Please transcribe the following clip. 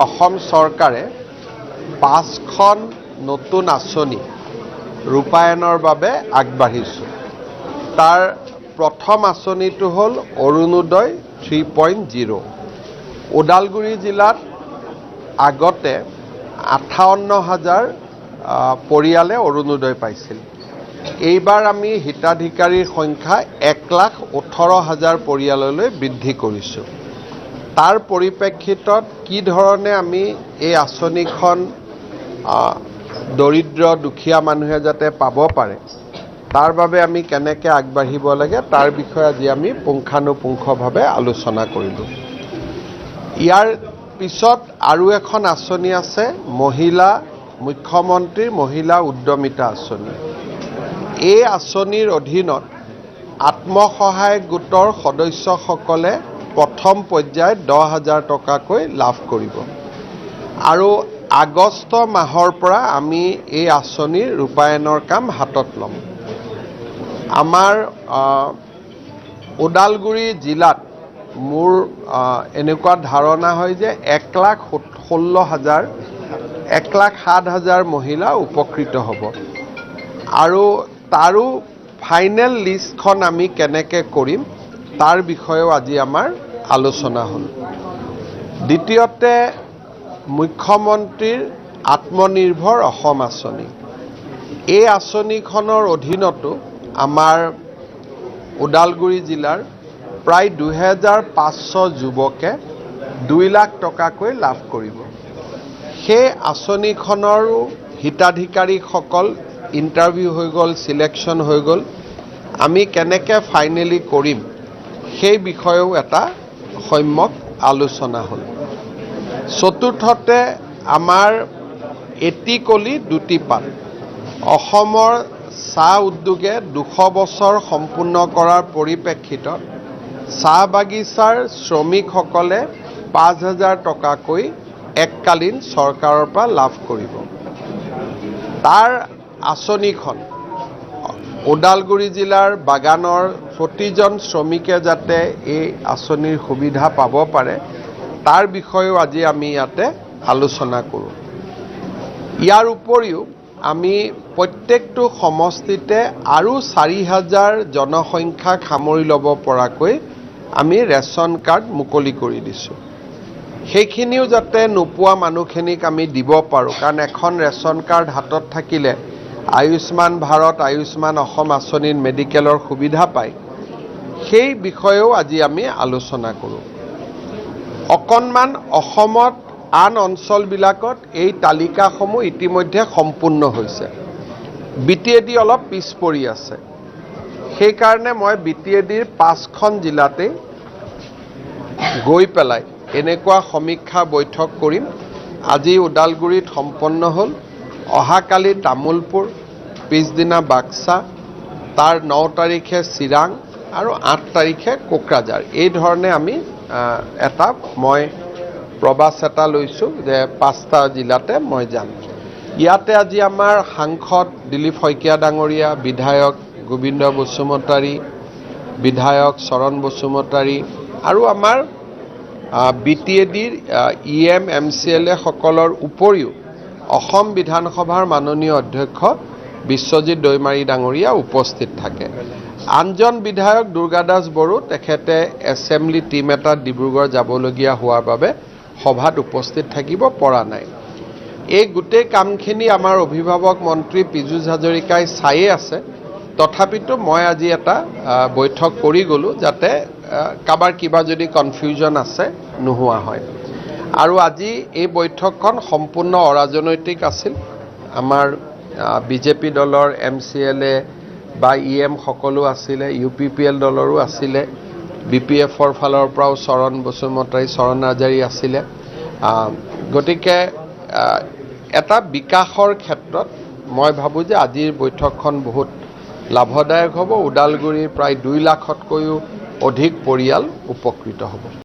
অসম চৰকাৰে 5খন নতুন আঁচনি ৰূপায়ণৰ বাবে আগবাঢ়িছোঁ। তাৰ প্ৰথম আঁচনিটো হ'ল অৰুণোদয় 3.0। ওদালগুৰি জিলাত আগতে 58,000 পৰিয়ালে অৰুণোদয় পাইছিল। এইবাৰ আমি হিতাধিকাৰীৰ সংখ্যা 1,18,000 পৰিয়াললৈ বৃদ্ধি কৰিছোঁ। তাৰ পৰিপ্ৰেক্ষিতত কি ধৰণে আমি এই আঁচনিখন দৰিদ্ৰ দুখীয়া মানুহে যাতে পাব পাৰে, তাৰ বাবে আমি কেনেকৈ আগবাঢ়িব লাগে তাৰ বিষয়ে আজি আমি পুংখানুপুংখভাৱে আলোচনা কৰিলোঁ। ইয়াৰ পিছত আৰু এখন আঁচনি আছে, মুখ্যমন্ত্ৰীৰ মহিলা উদ্যমিতা আঁচনি। এই আঁচনিৰ অধীনত আত্মসহায়ক গোটৰ সদস্যসকলে প্ৰথম পৰ্যায়ত 10,000 টকাকৈ লাভ কৰিব আৰু আগষ্ট মাহৰ পৰা আমি এই আঁচনিৰ ৰূপায়ণৰ কাম হাতত ল'ম। আমাৰ ওদালগুৰি জিলাত মোৰ এনেকুৱা ধাৰণা হয় যে 1,07,000 মহিলা উপকৃত হ'ব আৰু তাৰো ফাইনেল লিষ্টখন আমি কেনেকৈ কৰিম তাৰ বিষয়েও আজি আমাৰ আলোচনা হ'ল। দ্বিতীয়তে মুখ্যমন্ত্ৰীৰ আত্মনিৰ্ভৰ অসম আঁচনি। এই আঁচনিখনৰ অধীনতো আমাৰ ওদালগুৰি জিলাৰ প্ৰায় 2,500 যুৱকে 2 লাখ টকাকৈ লাভ কৰিব। সেই আঁচনিখনৰো হিতাধিকাৰীসকল ইণ্টাৰভিউ হৈ গ'ল, চিলেকশ্যন হৈ গ'ল। আমি কেনেকৈ ফাইনেলি কৰিম সেই বিষয়েও এটা সম্যক আলোচনা হ'ল। চতুৰ্থতে আমাৰ এটি কলি দুটি পাত। অসমৰ চাহ উদ্যোগে 200 বছৰ সম্পূৰ্ণ কৰাৰ পৰিপ্ৰেক্ষিতত চাহ বাগিচাৰ শ্ৰমিকসকলে 5,000 টকাকৈ এককালীন চৰকাৰৰ পৰা লাভ কৰিব। তাৰ আঁচনিখন ওদালগুৰি জিলাৰ বাগানৰ প্ৰতিজন শ্ৰমিকে যাতে এই আঁচনিৰ সুবিধা পাব পাৰে তাৰ বিষয়েও আজি আমি ইয়াতে আলোচনা কৰোঁ। ইয়াৰ উপৰিও আমি প্ৰত্যেকটো সমষ্টিতে আৰু 4,000 জনসংখ্যাক সামৰি ল'ব পৰাকৈ আমি ৰেচন কাৰ্ড মুকলি কৰি দিছোঁ। সেইখিনিও যাতে নোপোৱা মানুহখিনিক আমি দিব পাৰোঁ, কাৰণ এখন ৰেচন কাৰ্ড হাতত থাকিলে আয়ুষ্মান ভাৰত, আয়ুষ্মান অসম আঁচনিৰ মেডিকেলৰ সুবিধা পায়। সেই বিষয়েও আজি আমি আলোচনা কৰোঁ। অকণমান অসমত আন অঞ্চলবিলাকত এই তালিকাসমূহ ইতিমধ্যে সম্পূৰ্ণ হৈছে। BTAD অলপ পিছ পৰি আছে। সেইকাৰণে মই BTADৰ 5খন জিলাতে গৈ পেলাই এনেকুৱা সমীক্ষা বৈঠক কৰিম। আজি ওদালগুৰিত সম্পন্ন হ'ল, অহাকালি তামোলপুৰ, পিছদিনা বাক্সা, তাৰ 9 তাৰিখে চিৰাং আৰু 8 তাৰিখে কোকৰাঝাৰ। এই ধৰণে আমি মই প্ৰবাস এটা লৈছোঁ যে 5টা জিলাতে মই যাম। ইয়াতে আজি আমাৰ সাংসদ দিলীপ শইকীয়া ডাঙৰীয়া, বিধায়ক গোবিন্দ বসুমতাৰী, বিধায়ক চৰণ বসুমতাৰী আৰু আমাৰ BTADৰ EM MCLA সকলৰ উপৰিও অসম বিধানসভাৰ মাননীয় অধ্যক্ষ বিশ্বজিৎ দৈমাৰী ডাঙৰীয়া উপস্থিত থাকে। আনজন বিধায়ক দুৰ্গাদাস বড়ো, তেখেতে এছেম্বলি টিম এটা ডিব্ৰুগড় যাবলগীয়া হোৱাৰ বাবে সভাত উপস্থিত থাকিব পৰা নাই। এই গোটেই কামখিনি আমাৰ অভিভাৱক মন্ত্ৰী পীযুষ হাজৰিকাই চায়ে আছে। তথাপিতো মই আজি এটা বৈঠক কৰি গ'লোঁ যাতে কাৰোবাৰ কিবা যদি কনফিউজন আছে নোহোৱা হয়। আৰু আজি এই বৈঠকখন সম্পূৰ্ণ অৰাজনৈতিক আছিল। আমাৰ BJP দলৰ MCLA বা EM সকলো আছিলে, UPPL দলৰো আছিলে, BPFৰ ফালৰ পৰাও চৰণ নাৰ্জাৰী আছিলে। গতিকে এটা বিকাশৰ ক্ষেত্ৰত মই ভাবোঁ যে আজিৰ বৈঠকখন বহুত লাভদায়ক হ'ব। ওদালগুৰিৰ প্ৰায় 2 লাখতকৈও অধিক পৰিয়াল উপকৃত হ'ব।